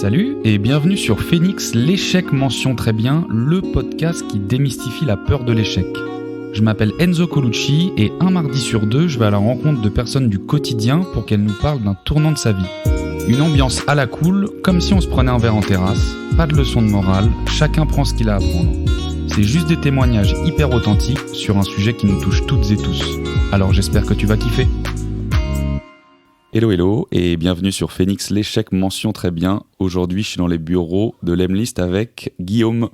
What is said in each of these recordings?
Salut et bienvenue sur Phoenix, l'échec mention très bien, le podcast qui démystifie la peur de l'échec. Je m'appelle Enzo Colucci et un mardi sur deux, je vais à la rencontre de personnes du quotidien pour qu'elles nous parlent d'un tournant de sa vie. Une ambiance à la cool, comme si on se prenait un verre en terrasse, pas de leçon de morale, chacun prend ce qu'il a à prendre. C'est juste des témoignages hyper authentiques sur un sujet qui nous touche toutes et tous. Alors j'espère que tu vas kiffer. Hello et bienvenue sur Phoenix, l'échec mention très bien. Aujourd'hui, je suis dans les bureaux de l'Emlist avec Guillaume.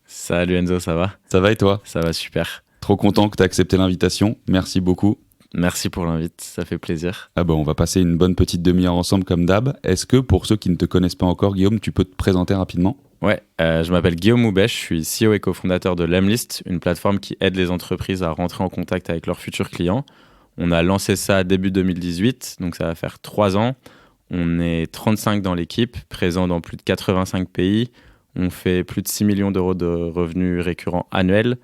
Salut Enzo, ça va ? Ça va et toi ? Ça va super. Trop content que tu aies accepté l'invitation, merci beaucoup. Merci pour l'invite, ça fait plaisir. On va passer une bonne petite demi-heure ensemble comme d'hab. Est-ce que pour ceux qui ne te connaissent pas encore, Guillaume, tu peux te présenter rapidement ? Ouais, je m'appelle Guillaume Houbet, je suis CEO et cofondateur de l'Emlist, une plateforme qui aide les entreprises à rentrer en contact avec leurs futurs clients. On a lancé ça début 2018, donc ça va faire 3 ans. On est 35 dans l'équipe, présents dans plus de 85 pays. On fait plus de 6 millions d'euros de revenus récurrents annuels.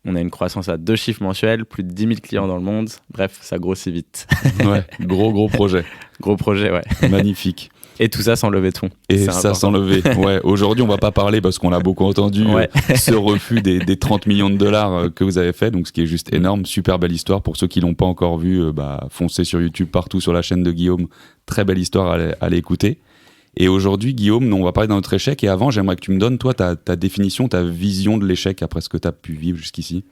On a une croissance à 2 chiffres mensuels, plus de 10 000 clients dans le monde. Bref, ça grossit vite. Ouais, gros projet. Gros projet, ouais. Magnifique. Et tout ça sans lever de fonds. Et ça important. Sans lever. Ouais. Aujourd'hui, on va pas parler parce qu'on l'a beaucoup entendu, ce refus des 30 millions de dollars que vous avez fait, donc ce qui est juste énorme. Super belle histoire. Pour ceux qui l'ont pas encore vu, foncez sur YouTube, partout sur la chaîne de Guillaume. Très belle histoire à aller écouter. Et aujourd'hui, Guillaume, on va parler d'un autre échec. Et avant, j'aimerais que tu me donnes, toi, ta définition, ta vision de l'échec après ce que tu as pu vivre jusqu'ici.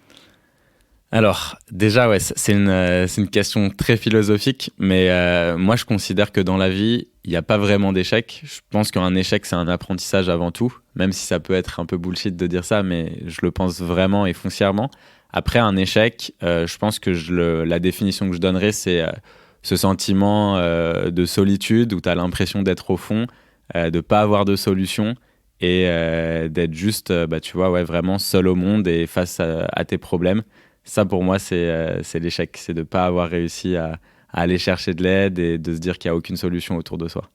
Alors, déjà, ouais, c'est une question très philosophique, mais moi, je considère que dans la vie, il n'y a pas vraiment d'échec. Je pense qu'un échec, c'est un apprentissage avant tout, même si ça peut être un peu bullshit de dire ça, mais je le pense vraiment et foncièrement. Après, un échec, je pense que la définition que je donnerais, c'est ce sentiment de solitude où tu as l'impression d'être au fond, de ne pas avoir de solution et d'être juste, tu vois, ouais, vraiment seul au monde et face à tes problèmes. Ça, pour moi, c'est l'échec. C'est de ne pas avoir réussi à aller chercher de l'aide et de se dire qu'il n'y a aucune solution autour de soi.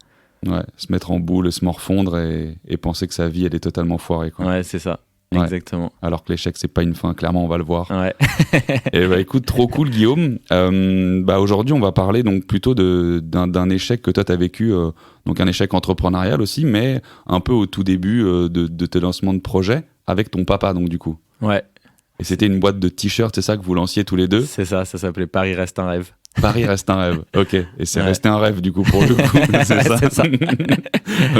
Ouais, se mettre en boule, se morfondre et penser que sa vie, elle est totalement foirée, quoi. Ouais, c'est ça. Ouais. Exactement. Alors que l'échec, c'est pas une fin. Clairement, on va le voir. Ouais. Et écoute, trop cool, Guillaume. Aujourd'hui, on va parler donc plutôt d'un échec que toi, tu as vécu. Donc un échec entrepreneurial aussi, mais un peu au tout début de tes lancements de projet avec ton papa, donc du coup. Ouais. Et c'était une boîte de t-shirts, c'est ça que vous lanciez tous les deux ? C'est ça s'appelait Paris reste un rêve. Paris reste un rêve, ok. Et c'est resté un rêve du coup pour le coup, c'est ça.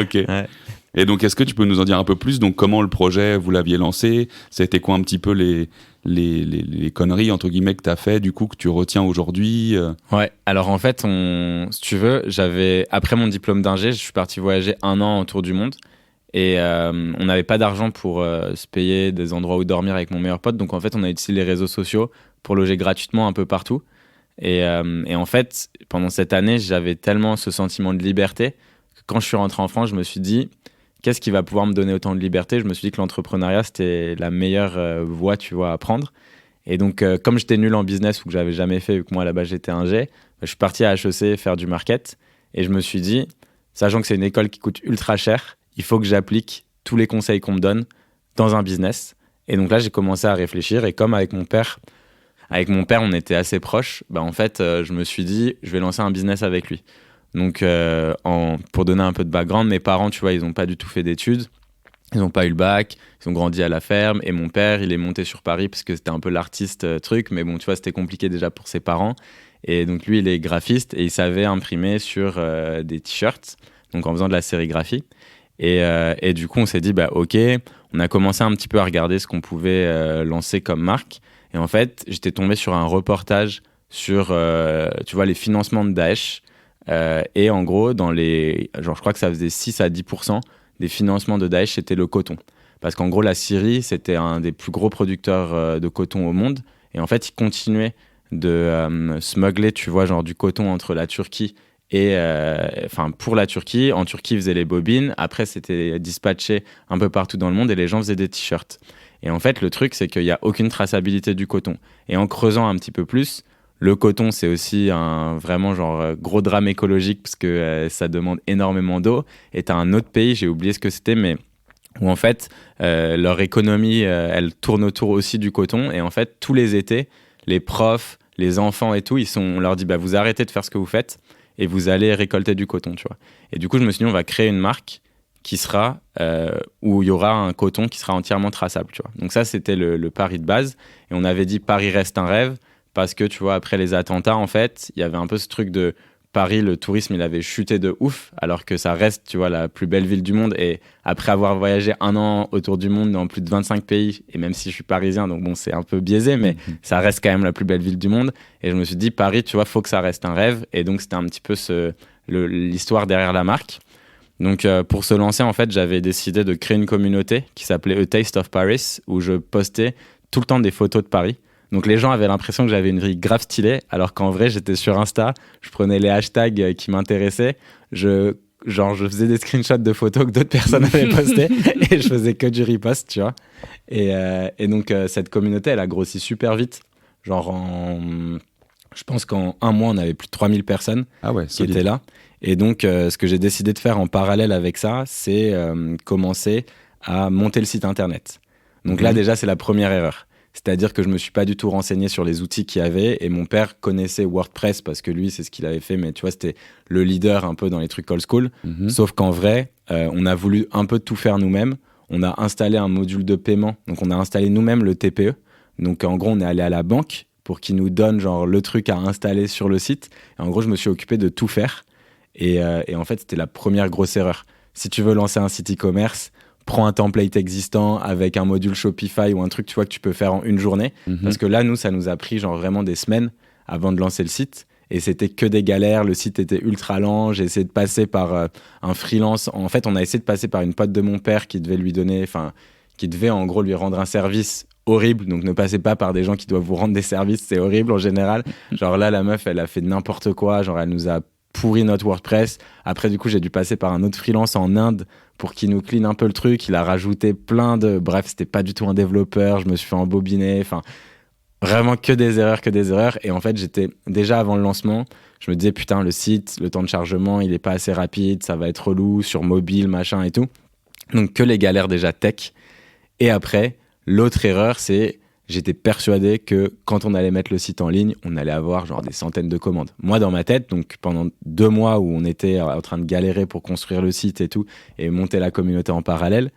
Ok. Ouais. Et donc est-ce que tu peux nous en dire un peu plus ? Donc comment le projet, vous l'aviez lancé ? C'était quoi un petit peu les conneries entre guillemets que tu as fait du coup, que tu retiens aujourd'hui ? Ouais, alors en fait, si tu veux, après mon diplôme d'ingé, je suis parti voyager 1 an autour du monde. Et on n'avait pas d'argent pour se payer des endroits où dormir avec mon meilleur pote. Donc en fait, on a utilisé les réseaux sociaux pour loger gratuitement un peu partout. Et en fait, pendant cette année, j'avais tellement ce sentiment de liberté que quand je suis rentré en France, je me suis dit, qu'est-ce qui va pouvoir me donner autant de liberté ? Je me suis dit que l'entrepreneuriat, c'était la meilleure voie, tu vois, à prendre. Et donc, comme j'étais nul en business ou que j'avais jamais fait, vu que moi, là-bas, j'étais ingé, je suis parti à HEC faire du market. Et je me suis dit, sachant que c'est une école qui coûte ultra cher, il faut que j'applique tous les conseils qu'on me donne dans un business. Et donc là, j'ai commencé à réfléchir. Et comme avec mon père, on était assez proches, en fait, je me suis dit, je vais lancer un business avec lui. Donc, pour donner un peu de background, mes parents, tu vois, ils n'ont pas du tout fait d'études. Ils n'ont pas eu le bac. Ils ont grandi à la ferme. Et mon père, il est monté sur Paris parce que c'était un peu l'artiste truc. Mais bon, tu vois, c'était compliqué déjà pour ses parents. Et donc, lui, il est graphiste et il savait imprimer sur des t-shirts, donc en faisant de la sérigraphie. Et du coup, on s'est dit, ok, on a commencé un petit peu à regarder ce qu'on pouvait lancer comme marque. Et en fait, j'étais tombé sur un reportage sur, tu vois, les financements de Daesh. Et en gros, je crois que ça faisait 6 à 10% des financements de Daesh, c'était le coton. Parce qu'en gros, la Syrie, c'était un des plus gros producteurs de coton au monde. Et en fait, ils continuaient de smuggler, tu vois, genre du coton entre la Turquie et pour la Turquie. En Turquie, ils faisaient les bobines. Après, c'était dispatché un peu partout dans le monde et les gens faisaient des t-shirts. Et en fait, le truc, c'est qu'il n'y a aucune traçabilité du coton. Et en creusant un petit peu plus, le coton, c'est aussi un vraiment gros drame écologique parce que ça demande énormément d'eau. Et tu as un autre pays, j'ai oublié ce que c'était, mais où en fait, leur économie, elle tourne autour aussi du coton. Et en fait, tous les étés, les profs, les enfants et tout, on leur dit, vous arrêtez de faire ce que vous faites et vous allez récolter du coton, tu vois. Et du coup, je me suis dit, on va créer une marque qui sera où il y aura un coton qui sera entièrement traçable, tu vois. Donc ça, c'était le pari de base. Et on avait dit Paris reste un rêve parce que, tu vois, après les attentats, en fait, il y avait un peu ce truc de Paris, le tourisme, il avait chuté de ouf, alors que ça reste, tu vois, la plus belle ville du monde. Et après avoir voyagé 1 an autour du monde dans plus de 25 pays, et même si je suis parisien, donc bon, c'est un peu biaisé, mais ça reste quand même la plus belle ville du monde. Et je me suis dit, Paris, tu vois, faut que ça reste un rêve. Et donc, c'était un petit peu l'histoire derrière la marque. Donc, pour se lancer, en fait, j'avais décidé de créer une communauté qui s'appelait A Taste of Paris, où je postais tout le temps des photos de Paris. Donc, les gens avaient l'impression que j'avais une vie grave stylée, alors qu'en vrai, j'étais sur Insta, je prenais les hashtags qui m'intéressaient, je faisais des screenshots de photos que d'autres personnes avaient postées, et je faisais que du repost, tu vois. Et donc, cette communauté, elle a grossi super vite. Je pense qu'en 1 mois, on avait plus de 3000 personnes qui étaient là. Et donc, ce que j'ai décidé de faire en parallèle avec ça, c'est commencer à monter le site internet. Donc là, déjà, c'est la première erreur. C'est-à-dire que je ne me suis pas du tout renseigné sur les outils qu'il y avait. Et mon père connaissait WordPress parce que lui, c'est ce qu'il avait fait. Mais tu vois, c'était le leader un peu dans les trucs old school. Sauf qu'en vrai, on a voulu un peu tout faire nous-mêmes. On a installé un module de paiement. Donc, on a installé nous-mêmes le TPE. Donc, en gros, on est allé à la banque pour qu'ils nous donnent genre, le truc à installer sur le site. Et en gros, je me suis occupé de tout faire. Et en fait, c'était la première grosse erreur. Si tu veux lancer un site e-commerce, prends un template existant avec un module Shopify ou un truc, tu vois, que tu peux faire en une journée. Parce que là, nous, ça nous a pris genre vraiment des semaines avant de lancer le site. Et c'était que des galères. Le site était ultra lent. J'ai essayé de passer par un freelance. En fait, on a essayé de passer par une pote de mon père qui devait en gros lui rendre un service horrible. Donc, ne passez pas par des gens qui doivent vous rendre des services. C'est horrible en général. Genre là, la meuf, elle a fait n'importe quoi. Genre, elle nous a pourri notre WordPress. Après, du coup, j'ai dû passer par un autre freelance en Inde pour qu'il nous clean un peu le truc. Il a rajouté plein de... Bref, c'était pas du tout un développeur. Je me suis fait embobiner. Enfin, vraiment que des erreurs. Et en fait, j'étais déjà avant le lancement, je me disais, putain, le site, le temps de chargement, il est pas assez rapide. Ça va être relou sur mobile, machin et tout. Donc, que les galères déjà tech. Et après, l'autre erreur, c'est... J'étais persuadé que quand on allait mettre le site en ligne, on allait avoir genre des centaines de commandes. Moi, dans ma tête, donc pendant 2 mois où on était en train de galérer pour construire le site et tout, et monter la communauté en parallèle,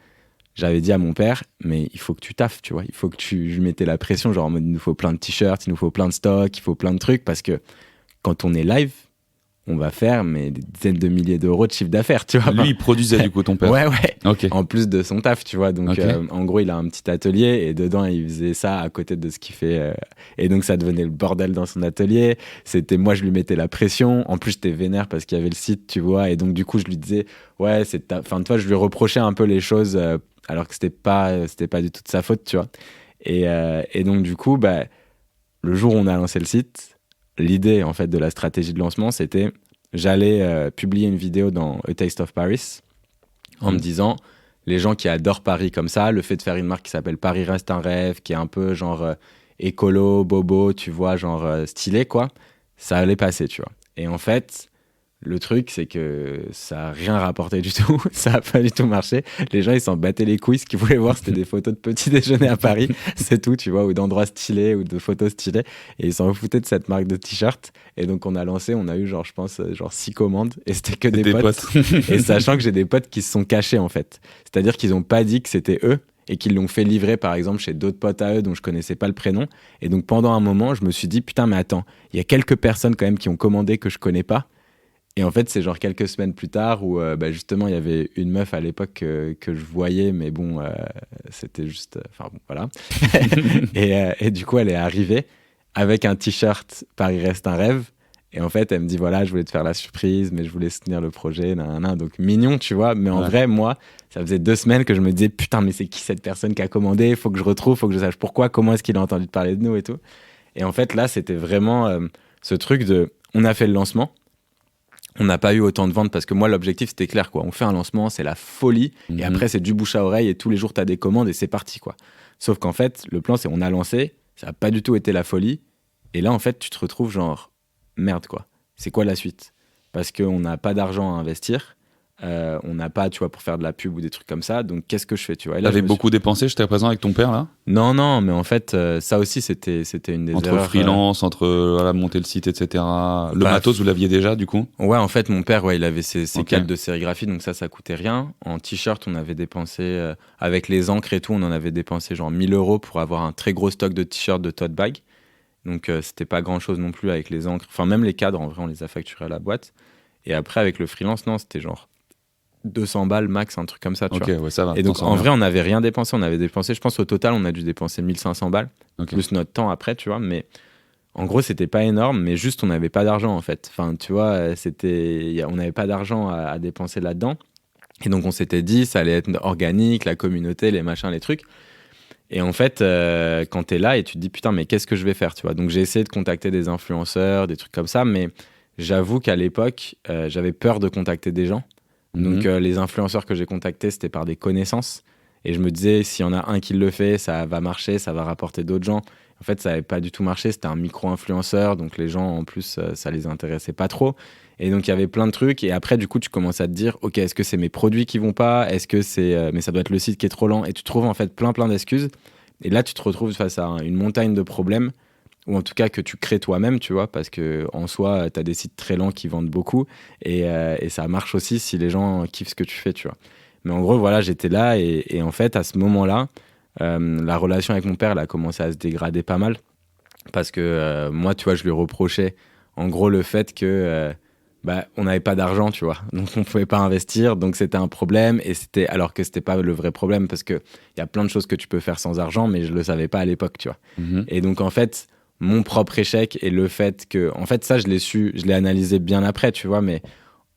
j'avais dit à mon père, mais il faut que tu taffes, tu vois. Il faut que je mettais la pression, genre en mode, il nous faut plein de t-shirts, il nous faut plein de stocks, il faut plein de trucs, parce que quand on est live, on va faire des dizaines de milliers d'euros de chiffre d'affaires, tu vois. Lui, il produisait du coup ton père. Ouais. Okay. En plus de son taf, tu vois. Donc, en gros, il a un petit atelier et dedans, il faisait ça à côté de ce qu'il fait. Et donc, ça devenait le bordel dans son atelier. Moi, je lui mettais la pression. En plus, j'étais vénère parce qu'il y avait le site, tu vois. Et donc, du coup, je lui disais, ouais, enfin, toi, je lui reprochais un peu les choses alors que c'était pas du tout de sa faute, tu vois. Et donc, du coup, le jour où on a lancé le site, l'idée, en fait, de la stratégie de lancement, c'était j'allais publier une vidéo dans A Taste of Paris en me disant, les gens qui adorent Paris comme ça, le fait de faire une marque qui s'appelle Paris reste un rêve, qui est un peu genre écolo, bobo, tu vois, genre stylé, quoi, ça allait passer, tu vois. Et en fait, le truc, c'est que ça n'a rien rapporté du tout. Ça n'a pas du tout marché. Les gens, ils s'en battaient les couilles. Ce qu'ils voulaient voir, c'était des photos de petits déjeuners à Paris. C'est tout, tu vois, ou d'endroits stylés, ou de photos stylées. Et ils s'en foutaient de cette marque de t-shirt. Et donc, on a eu, je pense, 6 commandes. Et c'était que des potes. Et sachant que j'ai des potes qui se sont cachés, en fait. C'est-à-dire qu'ils n'ont pas dit que c'était eux et qu'ils l'ont fait livrer, par exemple, chez d'autres potes à eux dont je connaissais pas le prénom. Et donc, pendant un moment, je me suis dit, putain, mais attends, il y a quelques personnes quand même qui ont commandé que je connais pas. Et en fait, c'est genre quelques semaines plus tard où justement, il y avait une meuf à l'époque que je voyais, mais bon, c'était juste... Enfin, bon, voilà. et du coup, elle est arrivée avec un t-shirt « Paris reste un rêve ». Et en fait, elle me dit, voilà, je voulais te faire la surprise, mais je voulais soutenir le projet, nanana. Donc, mignon, tu vois. Mais en vrai, moi, ça faisait 2 semaines que je me disais, putain, mais c'est qui cette personne qui a commandé? Il faut que je retrouve, il faut que je sache pourquoi, comment est-ce qu'il a entendu parler de nous et tout. Et en fait, là, c'était vraiment ce truc de... On a fait le lancement. On n'a pas eu autant de ventes parce que moi, l'objectif, c'était clair, quoi. On fait un lancement, c'est la folie. Et après, c'est du bouche à oreille et tous les jours, tu as des commandes et c'est parti, quoi. Sauf qu'en fait, le plan, c'est on a lancé, ça n'a pas du tout été la folie. Et là, en fait, tu te retrouves genre, merde, quoi. C'est quoi la suite? Parce qu'on n'a pas d'argent à investir. on n'a pas, tu vois, pour faire de la pub ou des trucs comme ça. Donc, qu'est-ce que je fais, tu vois? Et là, t'avais beaucoup dépensé jusqu'à présent avec ton père, là? Non, mais en fait, ça aussi, c'était une des entre erreurs. Freelance, entre voilà, monter le site, etc. Le matos, vous l'aviez déjà, du coup? Ouais, en fait, mon père, il avait ses câbles de sérigraphie, donc ça coûtait rien. En t-shirt, on avait dépensé, avec les encres et tout, on en avait dépensé genre 1 000 € pour avoir un très gros stock de t-shirts de tote bag. Donc, c'était pas grand-chose non plus avec les encres. Enfin, même les cadres, en vrai, on les a facturés à la boîte. Et après, avec le freelance, non, c'était genre 200 balles max, un truc comme ça, tu vois. Ouais, ça va. Et donc, en vrai, on n'avait rien dépensé. On avait dépensé, je pense, au total, on a dû dépenser 1 500 balles, plus notre temps après, tu vois. Mais en gros, c'était pas énorme, mais juste, on n'avait pas d'argent, en fait. Enfin, tu vois, on n'avait pas d'argent à dépenser là-dedans. Et donc, on s'était dit, ça allait être organique, la communauté, les machins, les trucs. Et en fait, quand t'es là et tu te dis, putain, mais qu'est-ce que je vais faire, tu vois. Donc, j'ai essayé de contacter des influenceurs, des trucs comme ça, mais j'avoue qu'à l'époque, j'avais peur de contacter des gens. Donc, les influenceurs que j'ai contactés, c'était par des connaissances. Et je me disais, s'il y en a un qui le fait, ça va marcher, ça va rapporter d'autres gens. En fait, ça n'avait pas du tout marché. C'était un micro-influenceur. Donc, les gens, en plus, ça les intéressait pas trop. Et donc, il y avait plein de trucs. Et après, du coup, tu commences à te dire, OK, est-ce que c'est mes produits qui vont pas? Est-ce que c'est... mais ça doit être le site qui est trop lent. Et tu trouves, en fait, plein d'excuses. Et là, tu te retrouves face à une montagne de problèmes. Ou en tout cas que tu crées toi-même, tu vois, parce qu'en soi, tu as des sites très lents qui vendent beaucoup, et ça marche aussi si les gens kiffent ce que tu fais, tu vois. Mais en gros, voilà, j'étais là, et en fait, à ce moment-là, la relation avec mon père, elle a commencé à se dégrader pas mal, parce que moi, tu vois, je lui reprochais, en gros, le fait que on n'avait pas d'argent, tu vois, donc on pouvait pas investir, donc c'était un problème, alors que c'était pas le vrai problème, parce qu'il y a plein de choses que tu peux faire sans argent, mais je le savais pas à l'époque, tu vois. Et donc, en fait, mon propre échec et le fait que... En fait, ça, je l'ai analysé bien après, tu vois, mais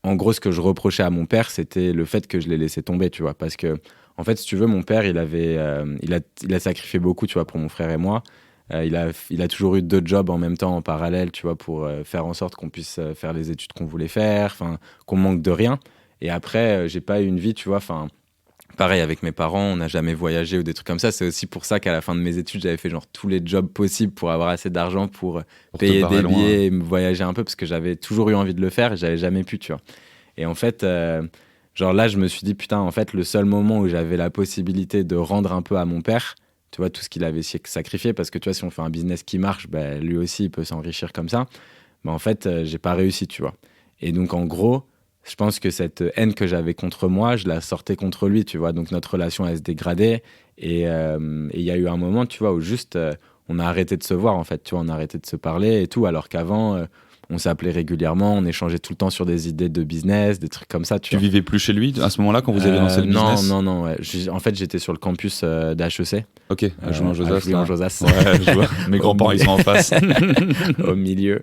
en gros, ce que je reprochais à mon père, c'était le fait que je l'ai laissé tomber, tu vois, parce que, en fait, si tu veux, mon père, il a sacrifié beaucoup, tu vois, pour mon frère et moi. Il a toujours eu 2 jobs en même temps, en parallèle, tu vois, pour faire en sorte qu'on puisse faire les études qu'on voulait faire, enfin, qu'on manque de rien. Et après, j'ai pas eu une vie, tu vois, enfin... Pareil, avec mes parents, on n'a jamais voyagé ou des trucs comme ça. C'est aussi pour ça qu'à la fin de mes études, j'avais fait genre tous les jobs possibles pour avoir assez d'argent pour payer des billets et me voyager un peu, parce que j'avais toujours eu envie de le faire et j'avais jamais pu, tu vois. Et en fait, genre là, je me suis dit, putain, en fait, le seul moment où j'avais la possibilité de rendre un peu à mon père, tu vois, tout ce qu'il avait sacrifié, parce que tu vois, si on fait un business qui marche, lui aussi, il peut s'enrichir comme ça. Mais en fait, j'ai pas réussi, tu vois. Et donc, en gros, je pense que cette haine que j'avais contre moi, je la sortais contre lui, tu vois. Donc, notre relation, elle se dégradait. Et il y a eu un moment, tu vois, où juste, on a arrêté de se voir, en fait. Tu vois, on a arrêté de se parler et tout. Alors qu'avant, on s'appelait régulièrement, on échangeait tout le temps sur des idées de business, des trucs comme ça, tu vois. Tu vivais plus chez lui à ce moment-là, quand vous avez lancé le business? Non. Ouais. En fait, j'étais sur le campus d'HEC. Ok, à Jouy-en-Josas. Ouais, je vois. Mes grands-parents, ils sont en face. Au milieu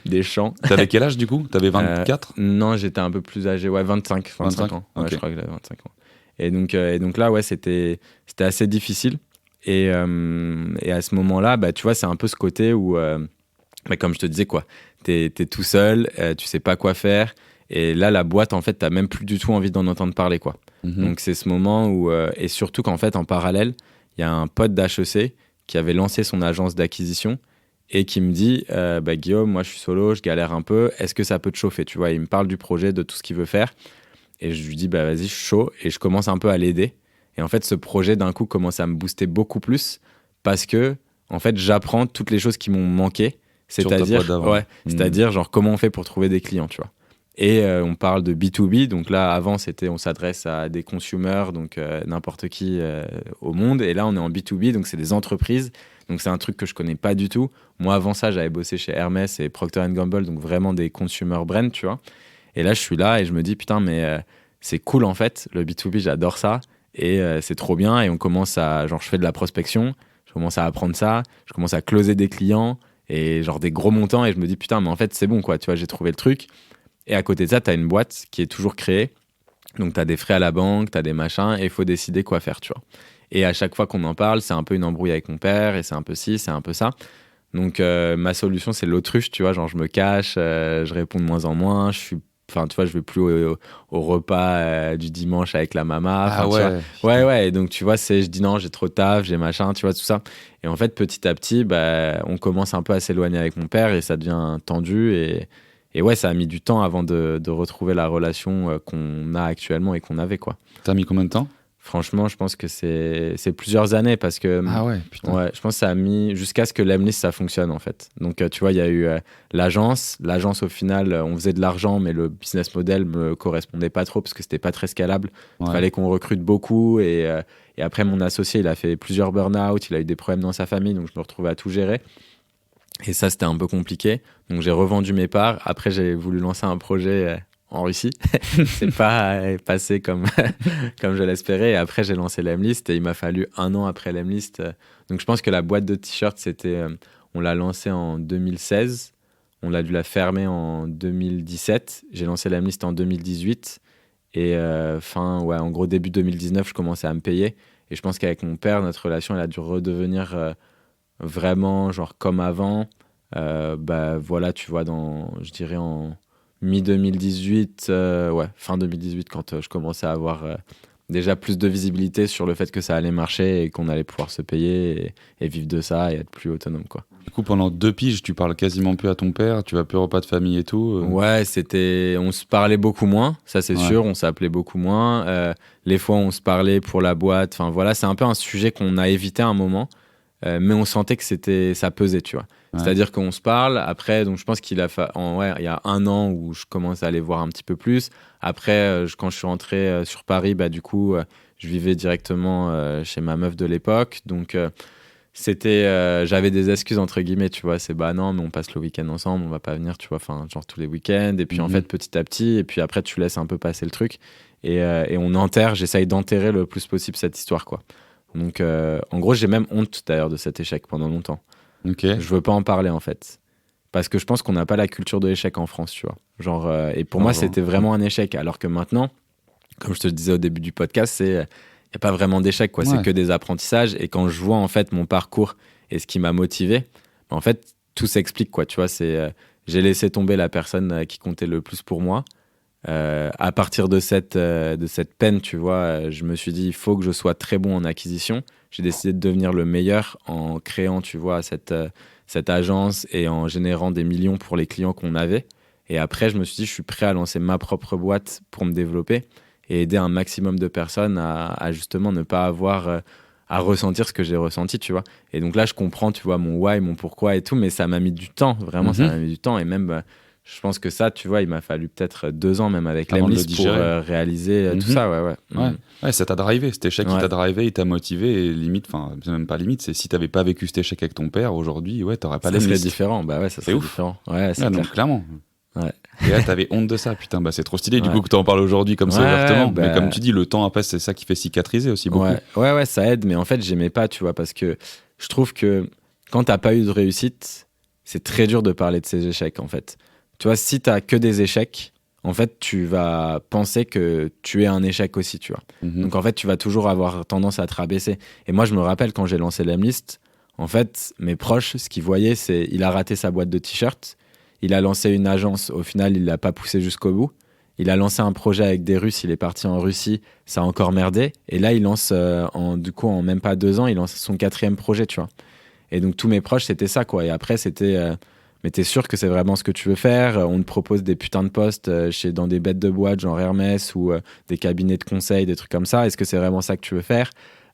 des champs. T'avais quel âge, du coup? T'avais 24? Non, j'étais un peu plus âgé. Ouais, 25 ans. Ouais, okay. Je crois que j'avais 25 ans. Et donc là, ouais, c'était assez difficile. Et à ce moment-là, tu vois, c'est un peu ce côté où, comme je te disais, quoi, t'es tout seul, tu sais pas quoi faire. Et là, la boîte, en fait, t'as même plus du tout envie d'en entendre parler, quoi. Donc, c'est ce moment où... et surtout qu'en fait, en parallèle, il y a un pote d'HEC qui avait lancé son agence d'acquisition et qui me dit Guillaume, moi, je suis solo, je galère un peu. Est-ce que ça peut te chauffer? Tu vois, il me parle du projet, de tout ce qu'il veut faire. Et je lui dis, vas-y, je suis chaud. Et je commence un peu à l'aider. Et en fait, ce projet, d'un coup, commence à me booster beaucoup plus parce que, en fait, j'apprends toutes les choses qui m'ont manqué. C'est-à-dire, genre, comment on fait pour trouver des clients, tu vois. Et on parle de B2B. Donc là, avant, on s'adresse à des consumers, donc n'importe qui au monde. Et là, on est en B2B, donc c'est des entreprises. Donc c'est un truc que je connais pas du tout. Moi, avant ça, j'avais bossé chez Hermès et Procter & Gamble, donc vraiment des consumer brands, tu vois. Et là, je suis là et je me dis, putain, mais c'est cool, en fait. Le B2B, j'adore ça. Et c'est trop bien. Et on commence genre, je fais de la prospection. Je commence à apprendre ça. Je commence à closer des clients et genre des gros montants. Et je me dis, putain, mais en fait, c'est bon, quoi. Tu vois, j'ai trouvé le truc. Et à côté de ça, tu as une boîte qui est toujours créée. Donc, tu as des frais à la banque, tu as des machins, et il faut décider quoi faire, tu vois. Et à chaque fois qu'on en parle, c'est un peu une embrouille avec mon père, et c'est un peu ci, c'est un peu ça. Donc, ma solution, c'est l'autruche, tu vois. Genre, je me cache, je réponds de moins en moins, Enfin, tu vois, je vais plus au repas du dimanche avec la maman. Ah ouais. Ouais. Et donc, tu vois, je dis non, j'ai trop de taf, j'ai machin, tu vois, tout ça. Et en fait, petit à petit, on commence un peu à s'éloigner avec mon père et ça devient tendu. Et ouais, ça a mis du temps avant de retrouver la relation qu'on a actuellement et qu'on avait, quoi. T'as mis combien de temps? Franchement, je pense que c'est plusieurs années parce que Ah ouais, putain. ouais, je pense que ça a mis jusqu'à ce que l'Emlist ça fonctionne en fait. Donc tu vois, il y a eu l'agence au final, on faisait de l'argent mais le business model me correspondait pas trop parce que c'était pas très scalable. Il fallait qu'on recrute beaucoup et après mon associé, il a fait plusieurs burn-out, il a eu des problèmes dans sa famille donc je me retrouvais à tout gérer. Et ça, c'était un peu compliqué. Donc, j'ai revendu mes parts. Après, j'ai voulu lancer un projet en Russie. C'est pas passé comme, comme je l'espérais. Et après, j'ai lancé l'Emlist et il m'a fallu 1 an après l'Emlist. Donc, je pense que la boîte de t-shirts, on l'a lancée en 2016. On a dû la fermer en 2017. J'ai lancé l'Emlist en 2018. Et en gros, début 2019, je commençais à me payer. Et je pense qu'avec mon père, notre relation, elle a dû redevenir vraiment genre comme avant. Voilà, tu vois, je dirais en mi-2018, fin 2018, quand je commençais à avoir déjà plus de visibilité sur le fait que ça allait marcher et qu'on allait pouvoir se payer et vivre de ça et être plus autonome, quoi. Du coup, pendant 2 piges, tu parles quasiment plus à ton père, tu vas plus au repas de famille et tout. Ouais, on se parlait beaucoup moins, ça c'est Ouais. sûr, on s'appelait beaucoup moins. Les fois, on se parlait pour la boîte. Enfin voilà, c'est un peu un sujet qu'on a évité à un moment. Mais on sentait que ça pesait, tu vois. Ouais. C'est-à-dire qu'on se parle, après, donc je pense il y a 1 an où je commence à aller voir un petit peu plus. Après, quand je suis rentré sur Paris, du coup, je vivais directement chez ma meuf de l'époque. Donc, j'avais des excuses, entre guillemets, tu vois. C'est non, mais on passe le week-end ensemble, on va pas venir, tu vois, enfin, genre tous les week-ends. Et puis, en fait, petit à petit, et puis après, tu laisses un peu passer le truc. Et j'essaye d'enterrer le plus possible cette histoire, quoi. Donc, en gros, j'ai même honte d'ailleurs de cet échec pendant longtemps. Okay. Je veux pas en parler en fait. Parce que je pense qu'on n'a pas la culture de l'échec en France, tu vois. Genre, et pour moi, c'était vraiment un échec. Alors que maintenant, comme je te le disais au début du podcast, il n'y a pas vraiment d'échec, quoi. Ouais. C'est que des apprentissages. Et quand je vois en fait mon parcours et ce qui m'a motivé, en fait, tout s'explique, quoi. Tu vois, j'ai laissé tomber la personne qui comptait le plus pour moi. À partir de cette peine, tu vois, je me suis dit, il faut que je sois très bon en acquisition. J'ai décidé de devenir le meilleur en créant, tu vois, cette agence et en générant des millions pour les clients qu'on avait. Et après, je me suis dit, je suis prêt à lancer ma propre boîte pour me développer et aider un maximum de personnes à justement ne pas avoir à ressentir ce que j'ai ressenti, tu vois. Et donc là, je comprends, tu vois, mon why, mon pourquoi et tout, mais ça m'a mis du temps, vraiment, ça m'a mis du temps. Et même... je pense que ça, tu vois, il m'a fallu peut-être 2 ans même avec l'Emlist pour réaliser tout ça. Ouais, ça t'a drivé, cet échec il t'a drivé, il t'a motivé et limite, enfin, c'est même pas limite, c'est si t'avais pas vécu cet échec avec ton père aujourd'hui, t'aurais pas l'Emlist. Ça serait différent, ça serait différent. Ouais, c'est clair. Donc, clairement. Ouais. Et là, t'avais honte de ça, putain, c'est trop stylé du coup que t'en parles aujourd'hui comme ça ouvertement. Mais comme tu dis, le temps après, c'est ça qui fait cicatriser aussi beaucoup. Ouais, ça aide, mais en fait, j'aimais pas, tu vois, parce que je trouve que quand t'as pas eu de réussite, c'est très dur de parler de ces échecs, en fait. Tu vois, si t'as que des échecs, en fait, tu vas penser que tu es un échec aussi, tu vois. Donc, en fait, tu vas toujours avoir tendance à te rabaisser. Et moi, je me rappelle quand j'ai lancé l'Emlist, en fait, mes proches, ce qu'ils voyaient, c'est il a raté sa boîte de t-shirts, il a lancé une agence, au final, il l'a pas poussé jusqu'au bout. Il a lancé un projet avec des Russes, il est parti en Russie, ça a encore merdé. Et là, il lance, en même pas 2 ans, il lance son 4e projet, tu vois. Et donc, tous mes proches, c'était ça, quoi. Et après, c'était... mais t'es sûr que c'est vraiment ce que tu veux faire? On te propose des putains de postes dans des bêtes de boîte, genre Hermès, ou des cabinets de conseil, des trucs comme ça. Est-ce que c'est vraiment ça que tu veux faire?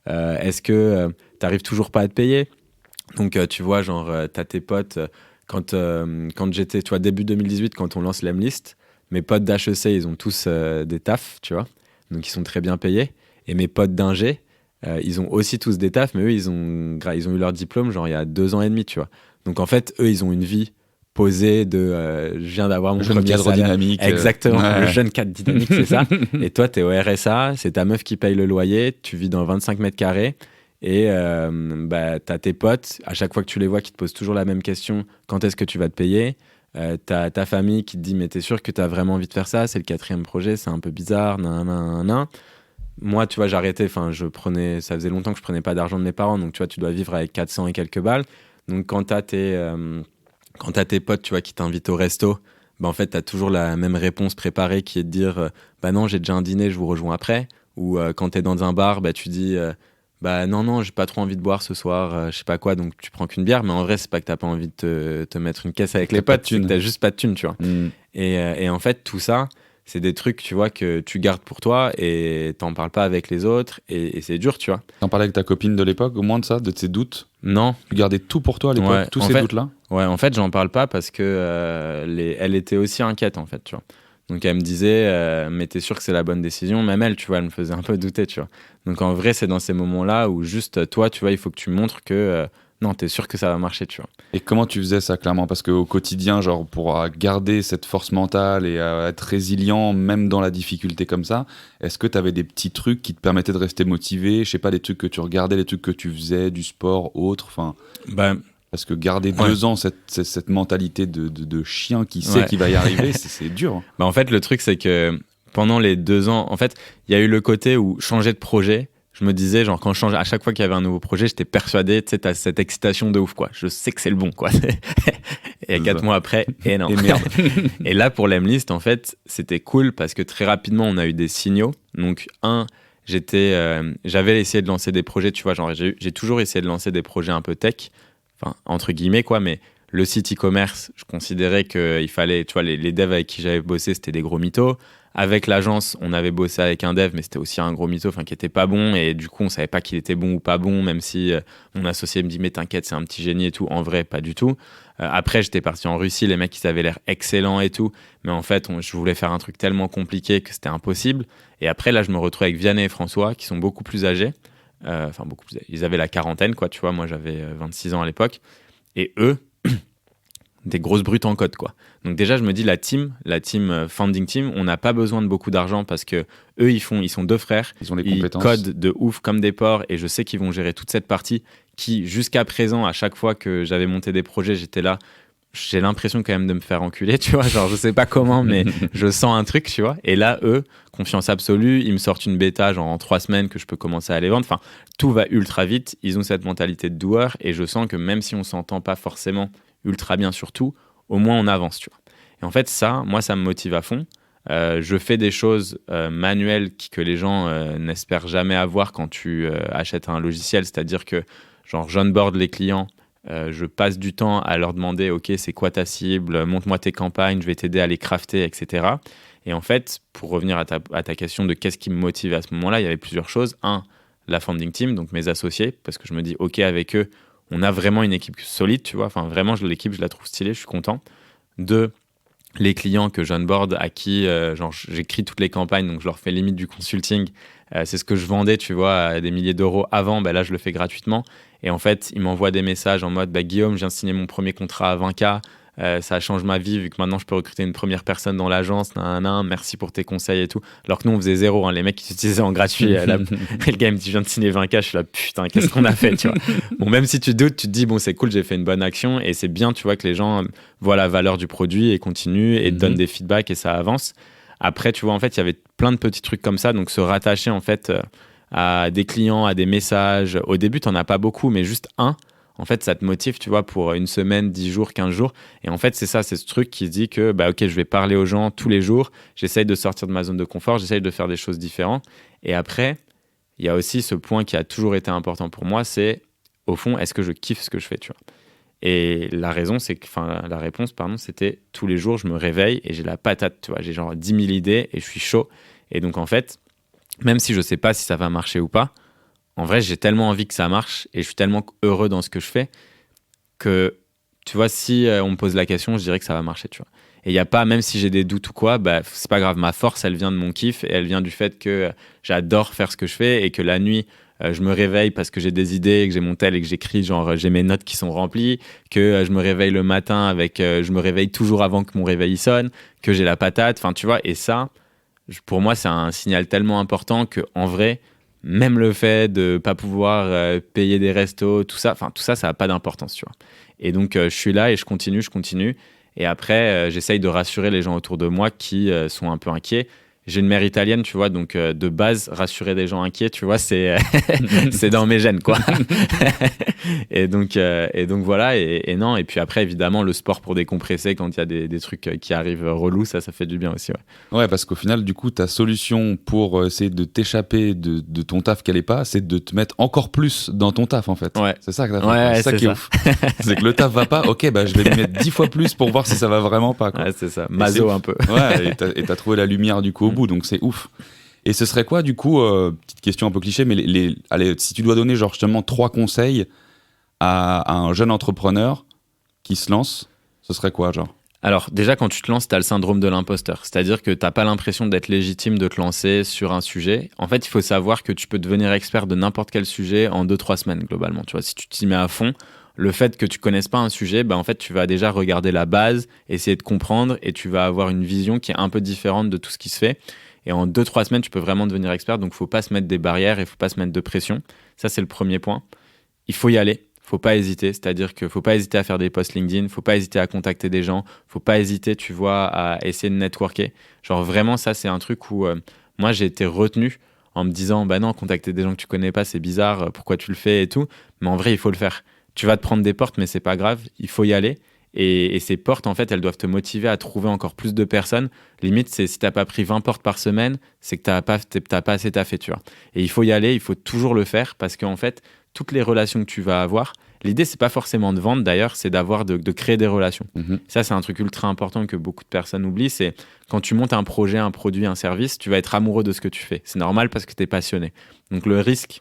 Est-ce que t'arrives toujours pas à te payer? Donc, tu vois, genre, t'as tes potes... Quand j'étais, tu vois, début 2018, quand on lance l'Emlist, mes potes d'HEC, ils ont tous des tafs, tu vois. Donc, ils sont très bien payés. Et mes potes d'ingé, ils ont aussi tous des tafs, mais eux, ils ont eu leur diplôme, genre, il y a 2 ans et demi, tu vois. Donc, en fait, eux, ils ont une vie posée je viens d'avoir mon jeune cadre dynamique. Exactement, le jeune cadre dynamique, c'est ça. Et toi, t'es au RSA, c'est ta meuf qui paye le loyer, tu vis dans 25 mètres carrés. Et t'as tes potes, à chaque fois que tu les vois, qui te posent toujours la même question, quand est-ce que tu vas te payer? T'as ta famille qui te dit, mais t'es sûr que t'as vraiment envie de faire ça? C'est le 4e projet, c'est un peu bizarre, nan. Moi, tu vois, j'arrêtais, ça faisait longtemps que je prenais pas d'argent de mes parents, donc tu vois, tu dois vivre avec 400 et quelques balles. Donc quand t'as tes potes, tu vois, qui t'invitent au resto, en fait, t'as toujours la même réponse préparée qui est de dire, non, j'ai déjà un dîner, je vous rejoins après. Ou quand t'es dans un bar, tu dis... bah non, j'ai pas trop envie de boire ce soir, je sais pas quoi, donc tu prends qu'une bière. Mais en vrai, c'est pas que t'as pas envie de te mettre une caisse avec les potes, c'est que t'as juste pas de thunes, tu vois. Et en fait, tout ça, c'est des trucs, tu vois, que tu gardes pour toi et t'en parles pas avec les autres et c'est dur, tu vois. T'en parlais avec ta copine de l'époque, au moins de ça, de tes doutes? Non. Tu gardais tout pour toi à l'époque, Ouais, tous ces doutes-là? Ouais, en fait, j'en parle pas parce que elle était aussi inquiète, en fait, tu vois. Donc, elle me disait, mais t'es sûr que c'est la bonne décision? Même elle, tu vois, elle me faisait un peu douter, tu vois. Donc, en vrai, c'est dans ces moments-là où juste toi, tu vois, il faut que tu montres que non, t'es sûr que ça va marcher, tu vois. Et comment tu faisais ça, clairement? Parce qu'au quotidien, genre, pour garder cette force mentale et être résilient, même dans la difficulté comme ça, est-ce que tu avais des petits trucs qui te permettaient de rester motivé? Je sais pas, des trucs que tu regardais, des trucs que tu faisais, du sport, autre, enfin... Bah, parce que garder 2 ans cette mentalité de chien qui sait qu'il va y arriver, c'est dur. Bah en fait, le truc, c'est que pendant les 2 ans, en fait, il y a eu le côté où changer de projet, je me disais, genre, quand je changeais, à chaque fois qu'il y avait un nouveau projet, j'étais persuadé, tu sais, t'as cette excitation de ouf, quoi. Je sais que c'est le bon, quoi. Et 4 mois après, et non. Et merde. Et là, pour l'Emlist, en fait, c'était cool parce que très rapidement, on a eu des signaux. Donc, j'avais essayé de lancer des projets, tu vois, genre, j'ai toujours essayé de lancer des projets un peu tech, enfin, entre guillemets, quoi, mais le site e-commerce, je considérais qu'il fallait, tu vois, les devs avec qui j'avais bossé, c'était des gros mythos. Avec l'agence, on avait bossé avec un dev, mais c'était aussi un gros mytho, enfin, qui était pas bon. Et du coup, on savait pas qu'il était bon ou pas bon, même si mon associé me dit, mais t'inquiète, c'est un petit génie et tout. En vrai, pas du tout. Après, j'étais parti en Russie, les mecs, ils avaient l'air excellents et tout. Mais en fait, je voulais faire un truc tellement compliqué que c'était impossible. Et après, là, je me retrouve avec Vianney et François, qui sont beaucoup plus âgés. Enfin, beaucoup plus âgés. Ils avaient la quarantaine, quoi, tu vois. Moi, j'avais 26 ans à l'époque. Et eux, des grosses brutes en code, quoi. Donc déjà, je me dis, la team founding team, on n'a pas besoin de beaucoup d'argent parce que eux, ils sont 2 frères, ils ont les compétences, ils codent de ouf comme des porcs et je sais qu'ils vont gérer toute cette partie qui, jusqu'à présent, à chaque fois que j'avais monté des projets, j'étais là, j'ai l'impression quand même de me faire enculer, tu vois, genre je sais pas comment, mais je sens un truc, tu vois. Et là, eux, confiance absolue, ils me sortent une bêta genre en 3 semaines que je peux commencer à les vendre. Enfin, tout va ultra vite, ils ont cette mentalité de doueur et je sens que même si on s'entend pas forcément ultra bien sur tout, au moins on avance, tu vois. Et en fait, ça, moi, ça me motive à fond. Je fais des choses manuelles que les gens n'espèrent jamais avoir quand tu achètes un logiciel, c'est-à-dire que genre j'onboard les clients, je passe du temps à leur demander, ok, c'est quoi ta cible, montre-moi tes campagnes, je vais t'aider à les crafter, etc. Et en fait, pour revenir à ta question de qu'est-ce qui me motive à ce moment-là, il y avait plusieurs choses. 1, la founding team, donc mes associés, parce que je me dis, ok, avec eux, on a vraiment une équipe solide, tu vois. Enfin, vraiment, l'équipe, je la trouve stylée, je suis content. 2, les clients que j'onboard, à qui genre, j'écris toutes les campagnes, donc je leur fais limite du consulting. C'est ce que je vendais, tu vois, à des milliers d'euros avant. Là, je le fais gratuitement. Et en fait, ils m'envoient des messages en mode, Guillaume, je viens de signer mon premier contrat à 20K. Ça change ma vie vu que maintenant je peux recruter une première personne dans l'agence, merci pour tes conseils et tout. Alors que nous on faisait 0, hein. Les mecs qui s'utilisaient en gratuit, le gars me dit je viens de signer 20K, je suis là putain qu'est-ce qu'on a fait, tu vois. Bon, même si tu doutes, tu te dis bon c'est cool, j'ai fait une bonne action et c'est bien, tu vois, que les gens voient la valeur du produit et continuent et te donnent des feedbacks et ça avance. Après tu vois en fait il y avait plein de petits trucs comme ça, donc se rattacher en fait à des clients, à des messages. Au début t'en as pas beaucoup mais juste un. En fait, ça te motive, tu vois, pour une semaine, 10 jours, 15 jours. Et en fait, c'est ça, c'est ce truc qui se dit que, ok, je vais parler aux gens tous les jours. J'essaye de sortir de ma zone de confort. J'essaye de faire des choses différentes. Et après, il y a aussi ce point qui a toujours été important pour moi, c'est, au fond, est-ce que je kiffe ce que je fais, tu vois. Et la réponse, c'était tous les jours, je me réveille et j'ai la patate, tu vois. J'ai genre 10 000 idées et je suis chaud. Et donc, en fait, même si je sais pas si ça va marcher ou pas, en vrai, j'ai tellement envie que ça marche et je suis tellement heureux dans ce que je fais que, tu vois, si on me pose la question, je dirais que ça va marcher, tu vois. Et il n'y a pas, même si j'ai des doutes ou quoi, c'est pas grave. Ma force, elle vient de mon kiff et elle vient du fait que j'adore faire ce que je fais et que la nuit, je me réveille parce que j'ai des idées, que j'ai mon tel et que j'écris, genre j'ai mes notes qui sont remplies, que je me réveille le matin je me réveille toujours avant que mon réveil sonne, que j'ai la patate, enfin, tu vois. Et ça, pour moi, c'est un signal tellement important que, en vrai, même le fait de pas pouvoir payer des restos, tout ça n'a pas d'importance, tu vois. Et donc, je suis là et je continue. Et après, j'essaye de rassurer les gens autour de moi qui sont un peu inquiets. J'ai une mère italienne, tu vois, donc de base, rassurer des gens inquiets, tu vois, c'est dans mes gènes, quoi. Et donc voilà, et non. Et puis après, évidemment, le sport pour décompresser quand il y a des trucs qui arrivent relous, ça fait du bien aussi. Ouais, parce qu'au final, du coup, ta solution pour essayer de t'échapper de ton taf qu'elle est pas, c'est de te mettre encore plus dans ton taf, en fait. Ouais. C'est ça que t'as fait. Ouais, c'est ça qui est ouf. C'est que le taf va pas, ok, bah je vais lui mettre 10 fois plus pour voir si ça va vraiment pas, quoi. Ouais, c'est ça. Maso un peu. Ouais, et t'as trouvé la lumière du coup au bout, donc c'est ouf. Et ce serait quoi, du coup, petite question un peu cliché, mais allez, si tu dois donner genre justement 3 conseils à un jeune entrepreneur qui se lance, ce serait quoi, genre? Alors déjà, quand tu te lances, tu as le syndrome de l'imposteur, c'est-à-dire que tu n'as pas l'impression d'être légitime de te lancer sur un sujet. En fait, il faut savoir que tu peux devenir expert de n'importe quel sujet en 2-3 semaines globalement. Tu vois, si tu t'y mets à fond, le fait que tu connaisses pas un sujet, en fait, tu vas déjà regarder la base, essayer de comprendre, et tu vas avoir une vision qui est un peu différente de tout ce qui se fait. Et en 2-3 semaines, tu peux vraiment devenir expert. Donc, il ne faut pas se mettre des barrières et il ne faut pas se mettre de pression. Ça, c'est le premier point. Il faut y aller. Faut pas hésiter, c'est-à-dire qu'il faut pas hésiter à faire des posts LinkedIn, faut pas hésiter à contacter des gens, faut pas hésiter, tu vois, à essayer de networker. Genre vraiment, ça, c'est un truc où moi, j'ai été retenu en me disant, bah non, contacter des gens que tu connais pas, c'est bizarre, pourquoi tu le fais et tout. Mais en vrai, il faut le faire. Tu vas te prendre des portes, mais c'est pas grave, il faut y aller. Et ces portes, en fait, elles doivent te motiver à trouver encore plus de personnes. Limite, c'est si t'as pas pris 20 portes par semaine, c'est que t'as pas assez taffé, tu vois. Et il faut y aller, il faut toujours le faire parce qu'en fait, toutes les relations que tu vas avoir, l'idée, c'est pas forcément de vendre d'ailleurs, c'est de créer des relations. Ça, c'est un truc ultra important que beaucoup de personnes oublient, c'est quand tu montes un projet, un produit, un service, tu vas être amoureux de ce que tu fais. C'est normal parce que tu es passionné. Donc le risque,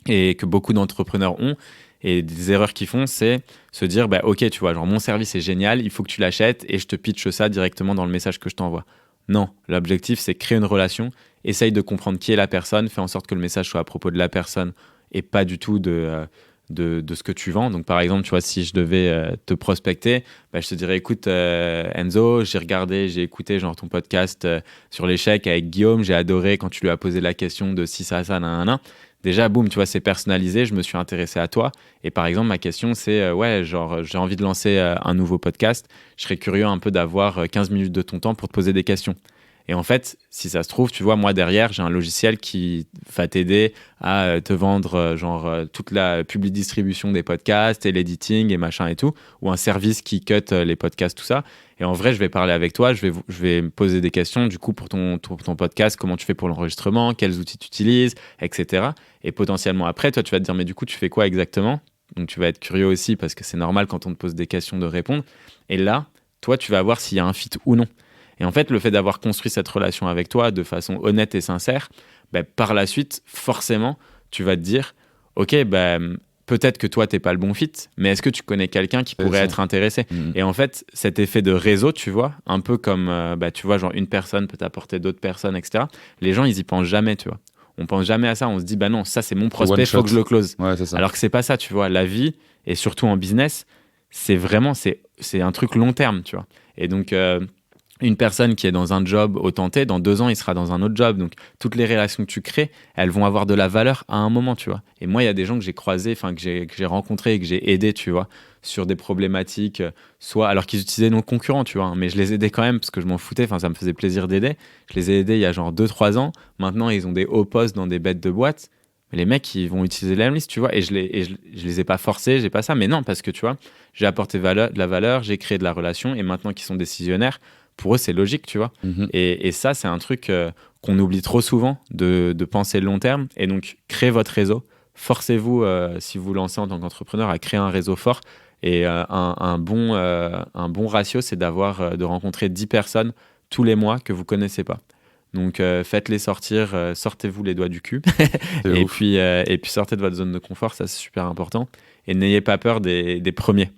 et que beaucoup d'entrepreneurs ont, et des erreurs qu'ils font, c'est se dire, ok, tu vois, genre mon service est génial, il faut que tu l'achètes et je te pitche ça directement dans le message que je t'envoie. Non, l'objectif, c'est créer une relation, essaye de comprendre qui est la personne, fais en sorte que le message soit à propos de la personne et pas du tout de ce que tu vends. Donc, par exemple, tu vois, si je devais te prospecter, je te dirais, écoute, Enzo, j'ai écouté genre ton podcast sur l'échec avec Guillaume, j'ai adoré quand tu lui as posé la question de si ça, nanana. Déjà, boum, tu vois, c'est personnalisé, je me suis intéressé à toi. Et par exemple, ma question, c'est, j'ai envie de lancer un nouveau podcast, je serais curieux un peu d'avoir 15 minutes de ton temps pour te poser des questions. Et en fait, si ça se trouve, tu vois, moi derrière, j'ai un logiciel qui va t'aider à te vendre toute la public distribution des podcasts et l'editing et machin et tout, ou un service qui cut les podcasts, tout ça. Et en vrai, je vais parler avec toi, je vais me poser des questions du coup pour ton podcast, comment tu fais pour l'enregistrement, quels outils tu utilises, etc. Et potentiellement après, toi, tu vas te dire, mais du coup, tu fais quoi exactement? Donc, tu vas être curieux aussi parce que c'est normal quand on te pose des questions de répondre. Et là, toi, tu vas voir s'il y a un fit ou non. Et en fait, le fait d'avoir construit cette relation avec toi de façon honnête et sincère, par la suite, forcément, tu vas te dire, ok, peut-être que toi, t'es pas le bon fit, mais est-ce que tu connais quelqu'un qui pourrait être intéressé? Et en fait, cet effet de réseau, tu vois, un peu comme, tu vois, genre une personne peut t'apporter d'autres personnes, etc. Les gens, ils y pensent jamais, tu vois. On pense jamais à ça. On se dit, non, ça, c'est mon prospect, il faut que je le close. Ouais, c'est ça. Alors que c'est pas ça, tu vois. La vie, et surtout en business, c'est vraiment, c'est un truc long terme, tu vois. Et donc, une personne qui est dans un job au tenté, dans 2 ans, il sera dans un autre job. Donc, toutes les relations que tu crées, elles vont avoir de la valeur à un moment, tu vois. Et moi, il y a des gens que j'ai croisés, que j'ai rencontrés et que j'ai aidés, tu vois, sur des problématiques, soit alors qu'ils utilisaient nos concurrents, tu vois. Mais je les aidais quand même parce que je m'en foutais, ça me faisait plaisir d'aider. Je les ai aidés il y a genre 2-3 ans. Maintenant, ils ont des hauts postes dans des bêtes de boîte. Mais les mecs, ils vont utiliser la même liste, tu vois. Et je les ai pas forcés, j'ai pas ça. Mais non, parce que, tu vois, j'ai apporté de la valeur, j'ai créé de la relation. Et maintenant qu'ils sont décisionnaires, pour eux, c'est logique, tu vois. Et ça, c'est un truc qu'on oublie trop souvent, de penser long terme. Et donc, créez votre réseau. Forcez-vous, si vous vous lancez en tant qu'entrepreneur, à créer un réseau fort. Et un bon ratio, c'est de rencontrer 10 personnes tous les mois que vous ne connaissez pas. Donc, faites-les sortir, sortez-vous les doigts du cul. et puis, sortez de votre zone de confort, ça, c'est super important. Et n'ayez pas peur des premiers.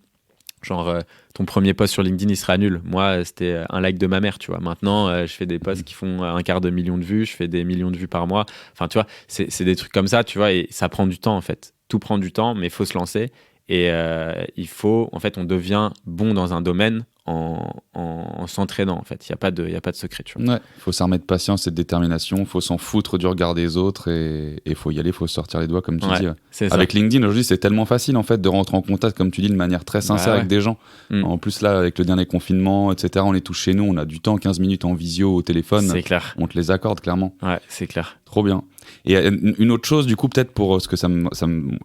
Genre, ton premier post sur LinkedIn, il sera nul. Moi, c'était un like de ma mère, tu vois. Maintenant, je fais des posts qui font 250 000 de vues. Je fais des millions de vues par mois. Enfin, tu vois, c'est des trucs comme ça, tu vois. Et ça prend du temps, en fait. Tout prend du temps, mais il faut se lancer. Et en fait, on devient bon dans un domaine en s'entraînant, en fait. Il n'y a pas de secret, tu vois. Ouais, il faut s'armer de patience et de détermination. Il faut s'en foutre du regard des autres et il faut y aller, il faut sortir les doigts, comme tu dis. C'est avec ça. LinkedIn, aujourd'hui, c'est tellement facile, en fait, de rentrer en contact, comme tu dis, de manière très sincère avec des gens. En plus, là, avec le dernier confinement, etc., on est tous chez nous, on a du temps, 15 minutes en visio au téléphone. C'est clair. On te les accorde, clairement. Ouais, c'est clair. Trop bien. Et une autre chose, du coup, peut-être pour ce que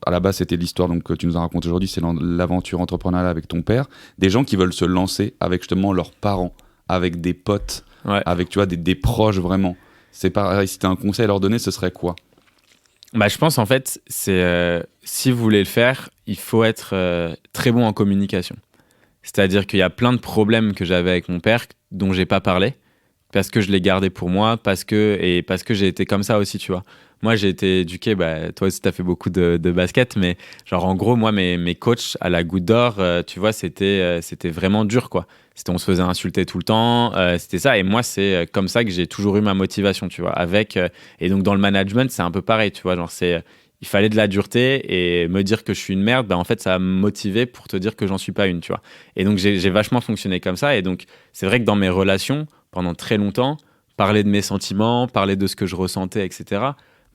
à la base, c'était l'histoire donc, que tu nous as racontée aujourd'hui, c'est l'aventure entrepreneuriale avec ton père. Des gens qui veulent se lancer avec justement leurs parents, avec des potes, avec tu vois, des proches vraiment. C'est pareil, si tu as un conseil à leur donner, ce serait quoi? Bah, je pense en fait, si vous voulez le faire, il faut être très bon en communication. C'est-à-dire qu'il y a plein de problèmes que j'avais avec mon père dont j'ai pas parlé parce que je l'ai gardé pour moi, parce que j'ai été comme ça aussi, tu vois. Moi, j'ai été éduqué, bah, toi aussi, tu as fait beaucoup de basket, mais genre, en gros, moi, mes coachs à la Goutte d'Or, tu vois, c'était vraiment dur, quoi. On se faisait insulter tout le temps, c'était ça. Et moi, c'est comme ça que j'ai toujours eu ma motivation, tu vois. Et donc, dans le management, c'est un peu pareil, tu vois. Genre, il fallait de la dureté et me dire que je suis une merde, bah, en fait, ça va me motiver pour te dire que j'en suis pas une, tu vois. Et donc, j'ai vachement fonctionné comme ça. Et donc, c'est vrai que dans mes relations, pendant très longtemps, parler de mes sentiments, parler de ce que je ressentais, etc.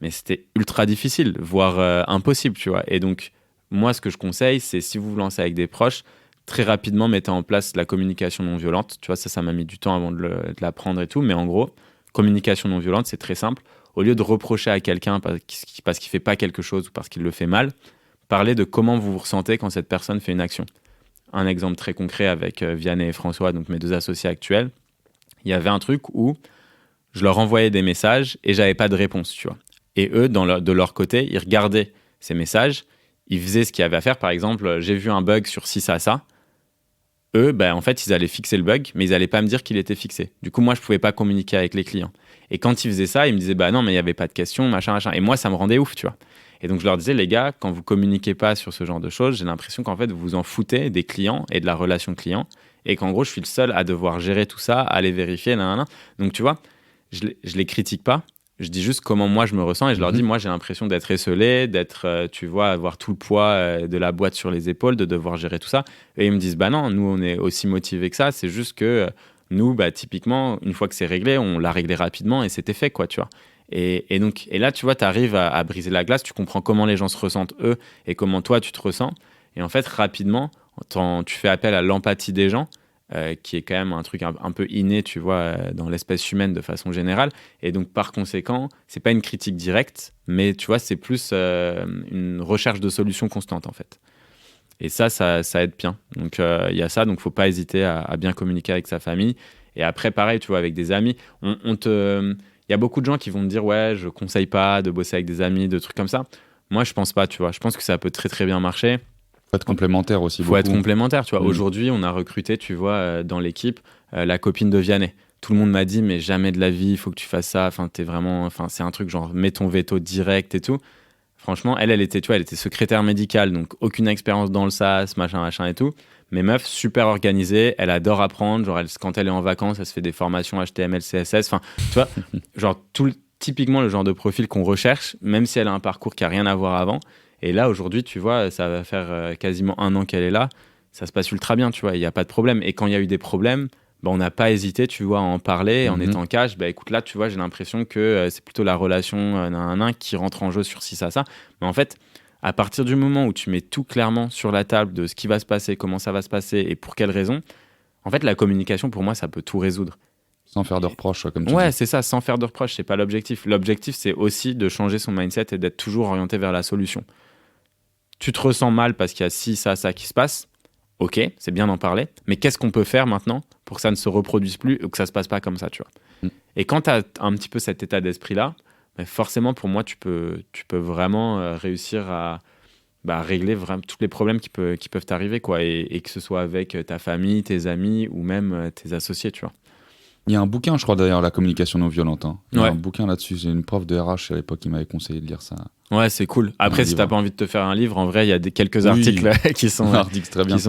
Mais c'était ultra difficile, voire impossible, tu vois. Et donc, moi, ce que je conseille, c'est si vous vous lancez avec des proches, très rapidement, mettez en place la communication non violente. Tu vois, ça m'a mis du temps avant de l'apprendre et tout. Mais en gros, communication non violente, c'est très simple. Au lieu de reprocher à quelqu'un parce qu'il ne fait pas quelque chose ou parce qu'il le fait mal, parlez de comment vous vous ressentez quand cette personne fait une action. Un exemple très concret avec Vianney et François, donc mes 2 associés actuels. Il y avait un truc où je leur envoyais des messages et j'avais pas de réponse, tu vois. Et eux, de leur côté, ils regardaient ces messages, ils faisaient ce qu'il y avait à faire. Par exemple, j'ai vu un bug sur ci, ça. Eux, ben, en fait, ils allaient fixer le bug, mais ils allaient pas me dire qu'il était fixé. Du coup, moi, je pouvais pas communiquer avec les clients. Et quand ils faisaient ça, ils me disaient, bah non, mais il y avait pas de question, machin. Et moi, ça me rendait ouf, tu vois. Et donc, je leur disais, les gars, quand vous communiquez pas sur ce genre de choses, j'ai l'impression qu'en fait, vous vous en foutez des clients et de la relation client. Et qu'en gros, je suis le seul à devoir gérer tout ça, à les vérifier, nanana. Donc, tu vois, je les critique pas. Je dis juste comment moi je me ressens et je leur dis, moi, j'ai l'impression d'être esseulé, tu vois, avoir tout le poids de la boîte sur les épaules, de devoir gérer tout ça. Et ils me disent, bah non, nous, on est aussi motivés que ça. C'est juste que nous, bah, typiquement, une fois que c'est réglé, on l'a réglé rapidement et c'était fait, quoi, tu vois. Et là, tu vois, tu arrives à briser la glace, tu comprends comment les gens se ressentent, eux, et comment toi, tu te ressens. Et en fait, rapidement, tu fais appel à l'empathie des gens, qui est quand même un truc un peu inné, tu vois, dans l'espèce humaine de façon générale. Et donc, par conséquent, c'est pas une critique directe, mais tu vois, c'est plus une recherche de solutions constante, en fait. Et ça aide bien. Donc, il y a ça, donc faut pas hésiter à bien communiquer avec sa famille. Et après, pareil, tu vois, avec des amis, il y a beaucoup de gens qui vont te dire, ouais, je conseille pas de bosser avec des amis, de trucs comme ça. Moi, je pense pas, tu vois. Je pense que ça peut très, très bien marcher. Faut être complémentaire aussi. Faut être complémentaire, tu vois. Aujourd'hui, on a recruté, tu vois, dans l'équipe, la copine de Vianney. Tout le monde m'a dit, mais jamais de la vie, il faut que tu fasses ça. Enfin, c'est un truc genre, mets ton veto direct et tout. Franchement, elle était secrétaire médicale, donc aucune expérience dans le SaaS, machin et tout. Mais meuf, super organisée, elle adore apprendre. Genre, quand elle est en vacances, elle se fait des formations HTML, CSS. Enfin, tu vois, genre, typiquement le genre de profil qu'on recherche, même si elle a un parcours qui n'a rien à voir avant. Et là, aujourd'hui, tu vois, ça va faire quasiment 1 an qu'elle est là. Ça se passe ultra bien, tu vois, il n'y a pas de problème. Et quand il y a eu des problèmes, bah, on n'a pas hésité, tu vois, à en parler en étant cash. Bah, écoute, là, tu vois, j'ai l'impression que c'est plutôt la relation qui rentre en jeu sur ci, ça. Mais en fait, à partir du moment où tu mets tout clairement sur la table de ce qui va se passer, comment ça va se passer et pour quelles raisons, en fait, la communication, pour moi, ça peut tout résoudre. Sans faire de reproches, comme tu dis. Ouais, c'est ça, sans faire de reproches, c'est pas l'objectif. L'objectif, c'est aussi de changer son mindset et d'être toujours orienté vers la solution. Tu te ressens mal parce qu'il y a ci, ça qui se passe. Ok, c'est bien d'en parler. Mais qu'est-ce qu'on peut faire maintenant pour que ça ne se reproduise plus ou que ça se passe pas comme ça, tu vois. Et quand tu as un petit peu cet état d'esprit-là, bah forcément, pour moi, tu peux vraiment réussir à régler vraiment tous les problèmes qui peuvent t'arriver, quoi. Et que ce soit avec ta famille, tes amis ou même tes associés, tu vois. Il y a un bouquin, je crois, d'ailleurs, La communication non violente. Il y a Ouais. un bouquin là-dessus. J'ai une prof de RH à l'époque qui m'avait conseillé de lire ça. Ouais, c'est cool. Après, si t'as pas envie de te faire un livre, en vrai, il y a quelques articles qui sont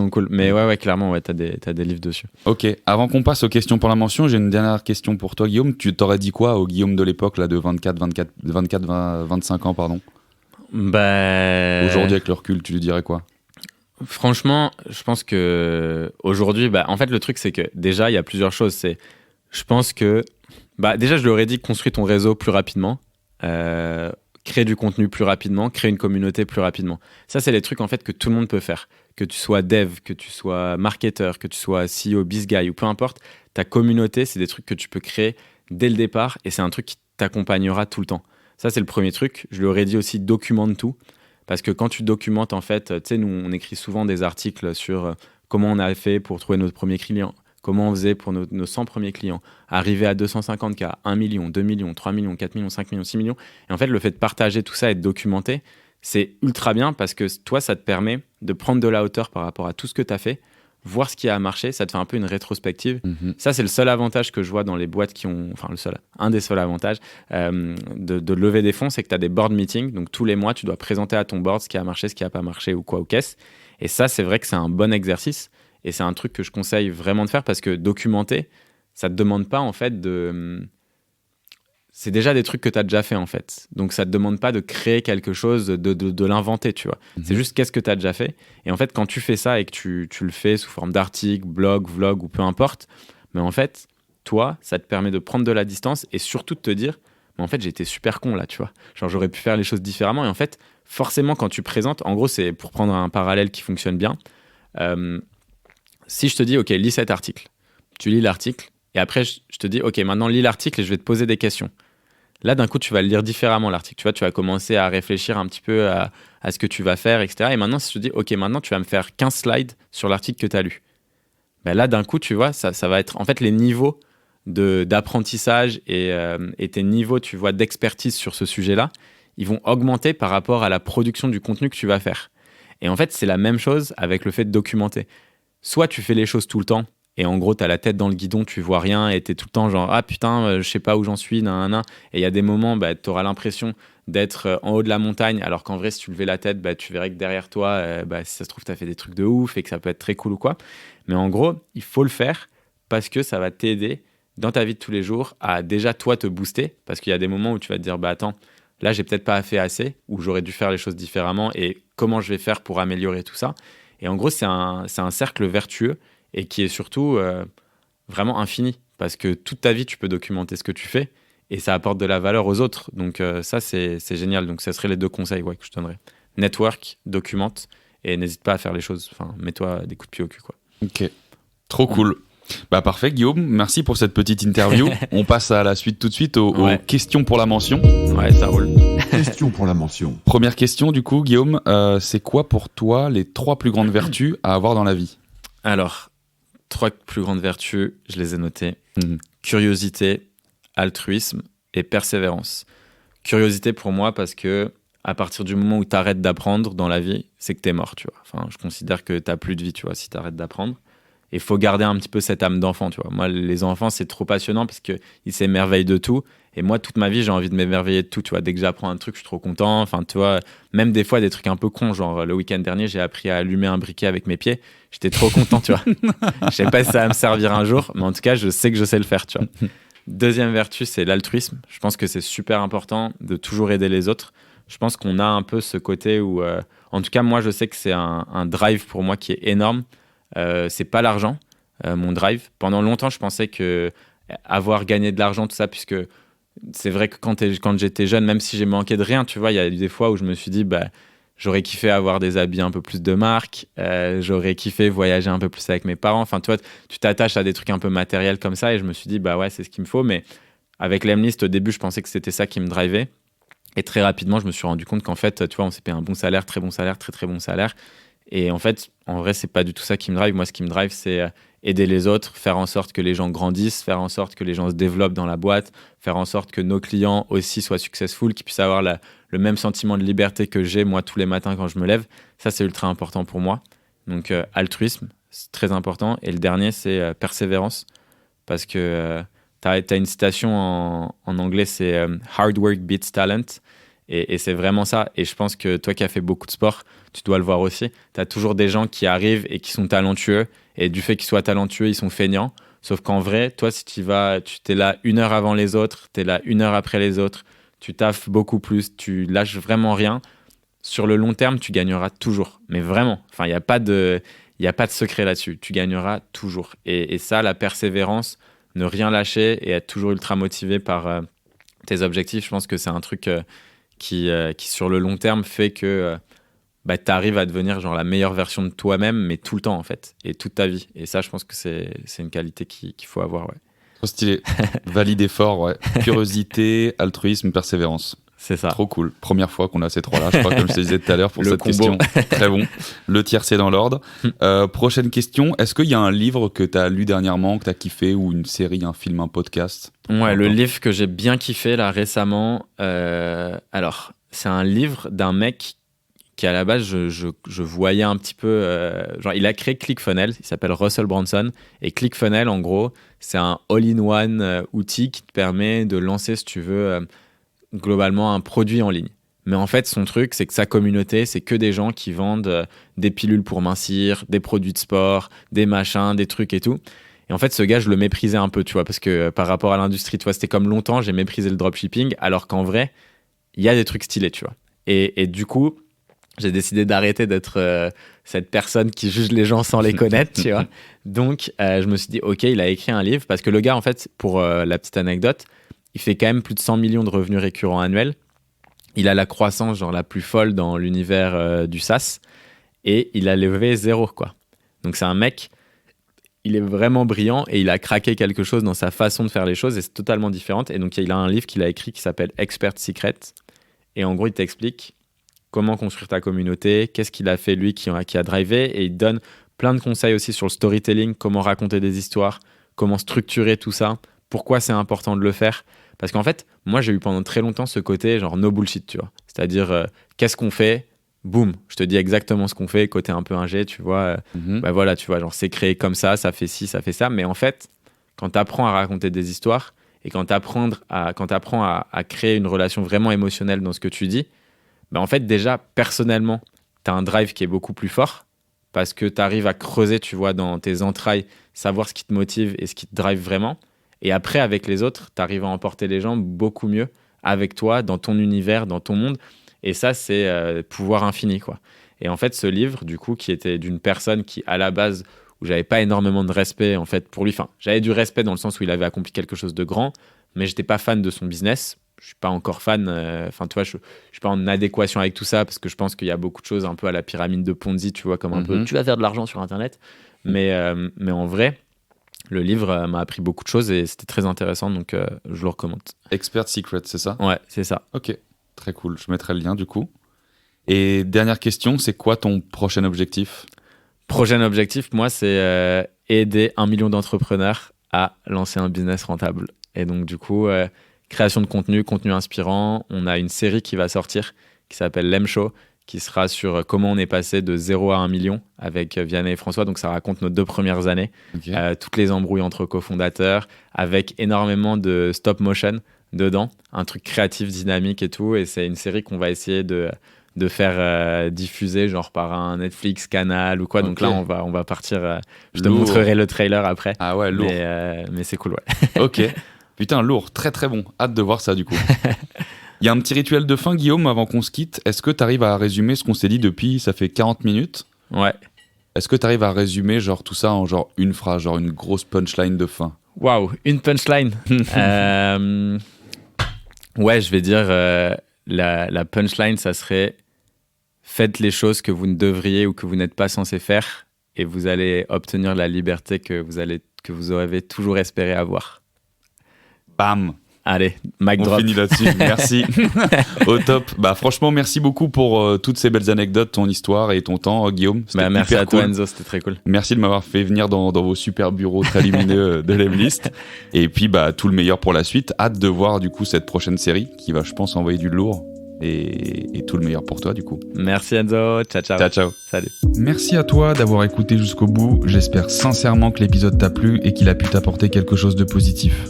cool. Mais ouais, clairement, ouais, t'as des livres dessus. Ok, avant qu'on passe aux questions pour la mention, j'ai une dernière question pour toi, Guillaume. Tu t'aurais dit quoi au Guillaume de l'époque, là, de 25 ans, pardon? Aujourd'hui, avec le recul, tu lui dirais quoi? Franchement, je pense que aujourd'hui, en fait, le truc, c'est que déjà, il y a plusieurs choses. Je pense que déjà, je lui aurais dit construis ton réseau plus rapidement. Créer du contenu plus rapidement, créer une communauté plus rapidement. Ça, c'est les trucs en fait que tout le monde peut faire. Que tu sois dev, que tu sois marketeur, que tu sois CEO, biz guy ou peu importe, ta communauté, c'est des trucs que tu peux créer dès le départ et c'est un truc qui t'accompagnera tout le temps. Ça, c'est le premier truc. Je lui aurais dit aussi, documente tout. Parce que quand tu documentes, en fait, tu sais, nous, on écrit souvent des articles sur comment on a fait pour trouver notre premier client, comment on faisait pour nos 100 premiers clients, arriver à 250K, 1 million, 2 millions, 3 millions, 4 millions, 5 millions, 6 millions. Et en fait, le fait de partager tout ça et de documenter, c'est ultra bien parce que toi, ça te permet de prendre de la hauteur par rapport à tout ce que tu as fait, voir ce qui a marché, ça te fait un peu une rétrospective. Ça, c'est le seul avantage que je vois dans les boîtes qui ont... Enfin, un des seuls avantages de lever des fonds, c'est que tu as des board meetings. Donc, tous les mois, tu dois présenter à ton board ce qui a marché, ce qui n'a pas marché ou quoi ou qu'est-ce. Et ça, c'est vrai que c'est un bon exercice. Et c'est un truc que je conseille vraiment de faire parce que documenter, ça ne te demande pas, en fait, de... C'est déjà des trucs que tu as déjà fait, en fait. Donc, ça ne te demande pas de créer quelque chose, de l'inventer, tu vois. C'est juste qu'est-ce que tu as déjà fait. Et en fait, quand tu fais ça et que tu le fais sous forme d'article, blog, vlog ou peu importe, mais en fait, toi, ça te permet de prendre de la distance et surtout de te dire, mais en fait, j'ai été super con là, tu vois. Genre, j'aurais pu faire les choses différemment. Et en fait, forcément, quand tu présentes, en gros, c'est pour prendre un parallèle qui fonctionne bien. Si je te dis, OK, lis cet article, tu lis l'article. Et après, je te dis, OK, maintenant, lis l'article et je vais te poser des questions. Là, d'un coup, tu vas le lire différemment, l'article. Tu vois, tu vas commencer à réfléchir un petit peu à ce que tu vas faire, etc. Et maintenant, si je te dis, OK, maintenant, tu vas me faire 15 slides sur l'article que tu as lu. Ben là, d'un coup, tu vois, ça va être... En fait, les niveaux d'apprentissage et tes niveaux, tu vois, d'expertise sur ce sujet-là, ils vont augmenter par rapport à la production du contenu que tu vas faire. Et en fait, c'est la même chose avec le fait de documenter. Soit tu fais les choses tout le temps, et en gros, tu as la tête dans le guidon, tu vois rien, et tu es tout le temps genre « Ah putain, je sais pas où j'en suis, nan. » Et il y a des moments, bah, tu auras l'impression d'être en haut de la montagne, alors qu'en vrai, si tu levais la tête, bah, tu verrais que derrière toi, si ça se trouve, tu as fait des trucs de ouf et que ça peut être très cool ou quoi. Mais en gros, il faut le faire parce que ça va t'aider dans ta vie de tous les jours à déjà, toi, te booster. Parce qu'il y a des moments où tu vas te dire « Bah attends, là, j'ai peut-être pas fait assez, ou j'aurais dû faire les choses différemment, et comment je vais faire pour améliorer tout ça ?» Et en gros, c'est un cercle vertueux et qui est surtout vraiment infini. Parce que toute ta vie, tu peux documenter ce que tu fais et ça apporte de la valeur aux autres. Donc ça, c'est génial. Donc ça serait les 2 conseils que je donnerais. Network, documente et n'hésite pas à faire les choses. Enfin, mets-toi des coups de pied au cul, quoi. Ok, trop cool. Bah parfait, Guillaume. Merci pour cette petite interview. On passe à la suite tout de suite aux questions pour la mention. Ouais, ça roule. Question pour la mention. Première question, du coup, Guillaume. C'est quoi pour toi les 3 plus grandes vertus à avoir dans la vie ? Alors, 3 plus grandes vertus, je les ai notées. Curiosité, altruisme et persévérance. Curiosité pour moi parce que à partir du moment où tu arrêtes d'apprendre dans la vie, c'est que tu es mort, tu vois. Enfin, je considère que tu n'as plus de vie, tu vois, si tu arrêtes d'apprendre. Et il faut garder un petit peu cette âme d'enfant, tu vois. Moi, les enfants, c'est trop passionnant parce qu'ils s'émerveillent de tout. Et moi, toute ma vie, j'ai envie de m'émerveiller de tout, tu vois. Dès que j'apprends un truc, je suis trop content. Enfin, tu vois, même des fois, des trucs un peu cons. Genre, le week-end dernier, j'ai appris à allumer un briquet avec mes pieds. J'étais trop content, tu vois. Je sais pas si ça va me servir un jour, mais en tout cas, je sais que je sais le faire, tu vois. Deuxième vertu, c'est l'altruisme. Je pense que c'est super important de toujours aider les autres. Je pense qu'on a un peu ce côté où... en tout cas, moi, je sais que c'est un drive pour moi qui est énorme. C'est pas l'argent, mon drive. Pendant longtemps, je pensais que avoir gagné de l'argent, tout ça, puisque c'est vrai que quand j'étais jeune, même si j'ai manqué de rien, tu vois, il y a eu des fois où je me suis dit, bah, j'aurais kiffé avoir des habits un peu plus de marque, j'aurais kiffé voyager un peu plus avec mes parents. Enfin, tu vois, tu t'attaches à des trucs un peu matériels comme ça, et je me suis dit, bah ouais, c'est ce qu'il me faut. Mais avec l'Emlist, au début, je pensais que c'était ça qui me drivait. Et très rapidement, je me suis rendu compte qu'en fait, tu vois, on s'est payé un bon salaire, très bon salaire, très très bon salaire. Et en fait, en vrai, c'est pas du tout ça qui me drive. Moi, ce qui me drive, c'est aider les autres, faire en sorte que les gens grandissent, faire en sorte que les gens se développent dans la boîte, faire en sorte que nos clients aussi soient successful, qu'ils puissent avoir le même sentiment de liberté que j'ai, moi, tous les matins quand je me lève. Ça, c'est ultra important pour moi. Donc, altruisme, c'est très important. Et le dernier, c'est persévérance. Parce que t'as une citation en anglais, c'est « Hard work beats talent ». Et c'est vraiment ça. Et je pense que toi qui as fait beaucoup de sport, tu dois le voir aussi. Tu as toujours des gens qui arrivent et qui sont talentueux. Et du fait qu'ils soient talentueux, ils sont feignants. Sauf qu'en vrai, toi, si tu t'es là 1 heure avant les autres, tu es là 1 heure après les autres, tu taffes beaucoup plus, tu lâches vraiment rien. Sur le long terme, tu gagneras toujours. Mais vraiment, enfin, il n'y a pas de secret là-dessus. Tu gagneras toujours. Et ça, la persévérance, ne rien lâcher et être toujours ultra motivé par tes objectifs, je pense que c'est un truc... qui sur le long terme fait que tu arrives à devenir genre la meilleure version de toi-même, mais tout le temps en fait, et toute ta vie. Et ça, je pense que c'est une qualité qu'il faut avoir. Ouais. Trop stylé. Validé fort, ouais. Curiosité, altruisme, persévérance. C'est ça. Trop cool. Première fois qu'on a ces trois-là, je crois, comme je te disais tout à l'heure pour cette combo. question. Très bon. Le tiercé dans l'ordre. Prochaine question. Est-ce qu'il y a un livre que tu as lu dernièrement, que tu as kiffé, ou une série, un film, un podcast? Ouais, le livre que j'ai bien kiffé là récemment, alors c'est un livre d'un mec qui à la base je voyais un petit peu, genre il a créé ClickFunnels, il s'appelle Russell Brunson, et ClickFunnels en gros c'est un all-in-one outil qui te permet de lancer si tu veux globalement un produit en ligne. Mais en fait son truc c'est que sa communauté c'est que des gens qui vendent des pilules pour mincir, des produits de sport, des machins, des trucs et tout. Et en fait, ce gars, je le méprisais un peu, tu vois, parce que par rapport à l'industrie, tu vois, c'était comme longtemps, j'ai méprisé le dropshipping, alors qu'en vrai, il y a des trucs stylés, tu vois. Et du coup, j'ai décidé d'arrêter d'être cette personne qui juge les gens sans les connaître, tu vois. Donc, je me suis dit, OK, il a écrit un livre, parce que le gars, en fait, pour la petite anecdote, il fait quand même plus de 100 millions de revenus récurrents annuels. Il a la croissance, genre, la plus folle dans l'univers du SaaS, et il a levé 0, quoi. Donc, c'est un mec... Il est vraiment brillant et il a craqué quelque chose dans sa façon de faire les choses et c'est totalement différent. Et donc, il a un livre qu'il a écrit qui s'appelle Expert Secret. Et en gros, il t'explique comment construire ta communauté, qu'est-ce qu'il a fait lui qui a drivé. Et il donne plein de conseils aussi sur le storytelling, comment raconter des histoires, comment structurer tout ça, pourquoi c'est important de le faire. Parce qu'en fait, moi, j'ai eu pendant très longtemps ce côté genre no bullshit, tu vois. C'est-à-dire, qu'est-ce qu'on fait ? Boum, je te dis exactement ce qu'on fait, côté un peu ingé, tu vois. Bah voilà, tu vois, genre c'est créé comme ça fait ci, ça fait ça. Mais en fait, quand tu apprends à raconter des histoires et quand tu apprends à créer une relation vraiment émotionnelle dans ce que tu dis, bah en fait, déjà, personnellement, tu as un drive qui est beaucoup plus fort parce que tu arrives à creuser, tu vois, dans tes entrailles, savoir ce qui te motive et ce qui te drive vraiment. Et après, avec les autres, tu arrives à emporter les gens beaucoup mieux avec toi, dans ton univers, dans ton monde. Et ça, c'est pouvoir infini, quoi. Et en fait, ce livre, du coup, qui était d'une personne qui, à la base, où j'avais pas énormément de respect, en fait, pour lui. Enfin, j'avais du respect dans le sens où il avait accompli quelque chose de grand, mais j'étais pas fan de son business. Je suis pas encore fan. Enfin, tu vois, je suis pas en adéquation avec tout ça parce que je pense qu'il y a beaucoup de choses un peu à la pyramide de Ponzi, tu vois, comme un peu, tu vas faire de l'argent sur Internet. Mais en vrai, le livre m'a appris beaucoup de choses et c'était très intéressant, donc je le recommande. Expert Secret, c'est ça? Ouais, c'est ça. Ok. Très cool, je mettrai le lien du coup. Et dernière question, c'est quoi ton prochain objectif? Prochain objectif, moi, c'est aider 1 million d'entrepreneurs à lancer un business rentable. Et donc, du coup, création de contenu inspirant. On a une série qui va sortir qui s'appelle Lem Show, qui sera sur comment on est passé de 0 à 1 million avec Vianney et François. Donc, ça raconte nos 2 premières années, toutes les embrouilles entre cofondateurs, avec énormément de stop motion dedans, un truc créatif, dynamique et tout. Et c'est une série qu'on va essayer de faire diffuser genre par un Netflix, Canal ou quoi. Donc là, on va partir. Je te montrerai le trailer après. Ah ouais, lourd. Mais c'est cool, ouais. Ok. Putain, lourd. Très, très bon. Hâte de voir ça, du coup. Il y a un petit rituel de fin, Guillaume, avant qu'on se quitte. Est-ce que tu arrives à résumer ce qu'on s'est dit depuis, ça fait 40 minutes? Ouais. Est-ce que tu arrives à résumer genre tout ça en genre une phrase, genre une grosse punchline de fin? Waouh, une punchline. Ouais, je vais dire la punchline, ça serait faites les choses que vous ne devriez ou que vous n'êtes pas censé faire et vous allez obtenir la liberté que vous avez toujours espéré avoir. Bam. Allez, mic drop. On finit là-dessus, merci. Au top. Bah, franchement, merci beaucoup pour toutes ces belles anecdotes, ton histoire et ton temps, Guillaume. Merci à toi, Enzo, c'était très cool. Merci de m'avoir fait venir dans vos super bureaux très lumineux de Lemlist. Et puis, bah, tout le meilleur pour la suite. Hâte de voir, du coup, cette prochaine série qui va, je pense, envoyer du lourd. Et tout le meilleur pour toi, du coup. Merci, Enzo. Ciao, ciao. Ciao, ciao. Salut. Merci à toi d'avoir écouté jusqu'au bout. J'espère sincèrement que l'épisode t'a plu et qu'il a pu t'apporter quelque chose de positif.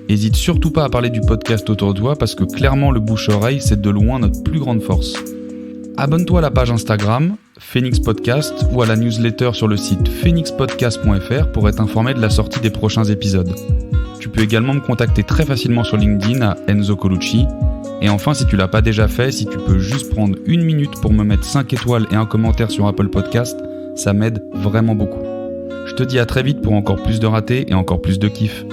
Hésite surtout pas à parler du podcast autour de toi parce que clairement le bouche-oreille c'est de loin notre plus grande force. Abonne-toi à la page Instagram Phoenix Podcast ou à la newsletter sur le site phoenixpodcast.fr pour être informé de la sortie des prochains épisodes. Tu peux également me contacter très facilement sur LinkedIn à Enzo Colucci. Et enfin, si tu l'as pas déjà fait, si tu peux juste prendre 1 minute pour me mettre 5 étoiles et un commentaire sur Apple Podcast, ça m'aide vraiment beaucoup. Je te dis à très vite pour encore plus de ratés et encore plus de kiff.